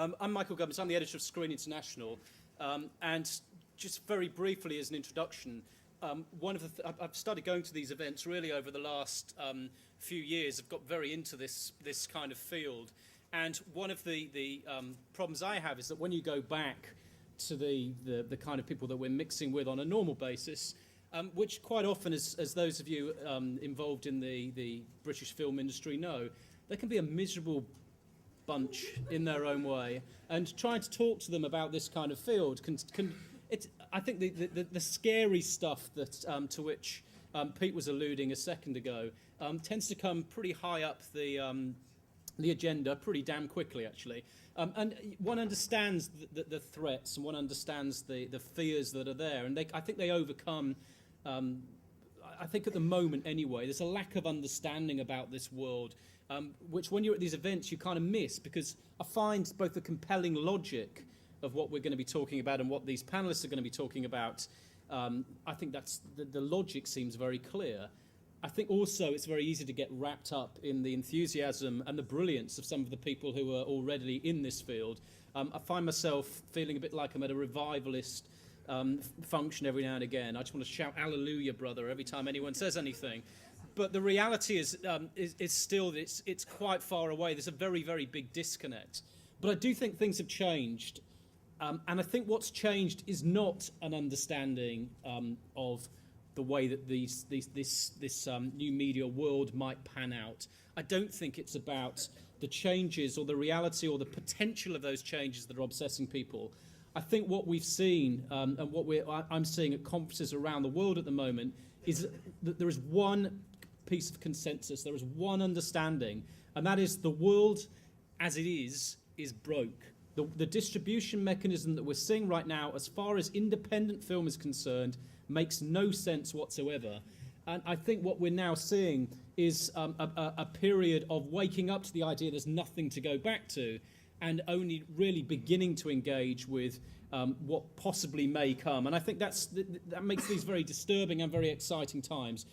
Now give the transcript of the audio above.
I'm Michael Gubbins. I'm the editor of Screen International. And just very briefly as an introduction, I've started going to these events really over the last few years. I've got very into this kind of field. And one of the problems I have is that when you go back to the kind of people that we're mixing with on a normal basis, which quite often, as those of you involved in the British film industry know, they can be a miserable bunch in their own way, and trying to talk to them about this kind of field I think the scary stuff that to which Pete was alluding a second ago tends to come pretty high up the agenda pretty damn quickly, actually. And one understands the threats, and one understands the fears that are there, and I think they overcome. I think at the moment, anyway, there's a lack of understanding about this world, which when you're at these events you kind of miss, because I find both the compelling logic of what we're going to be talking about and what these panelists are going to be talking about. I think that's the logic seems very clear. I think also it's very easy to get wrapped up in the enthusiasm and the brilliance of some of the people who are already in this field. I find myself feeling a bit like I'm at a revivalist function every now and again. I just want to shout "Hallelujah, brother" every time anyone says anything. But the reality is still it's quite far away. There's a very, very big disconnect. But I do think things have changed, and I think what's changed is not an understanding of the way that this new media world might pan out. I don't think it's about the changes or the reality or the potential of those changes that are obsessing people. I think what we've seen and what I'm seeing at conferences around the world at the moment is that there is one piece of consensus, there is one understanding, and that is the world as it is broke. The distribution mechanism that we're seeing right now, as far as independent film is concerned, makes no sense whatsoever. And I think what we're now seeing is a period of waking up to the idea there's nothing to go back to, and only really beginning to engage with what possibly may come. And I think that makes these very disturbing and very exciting times.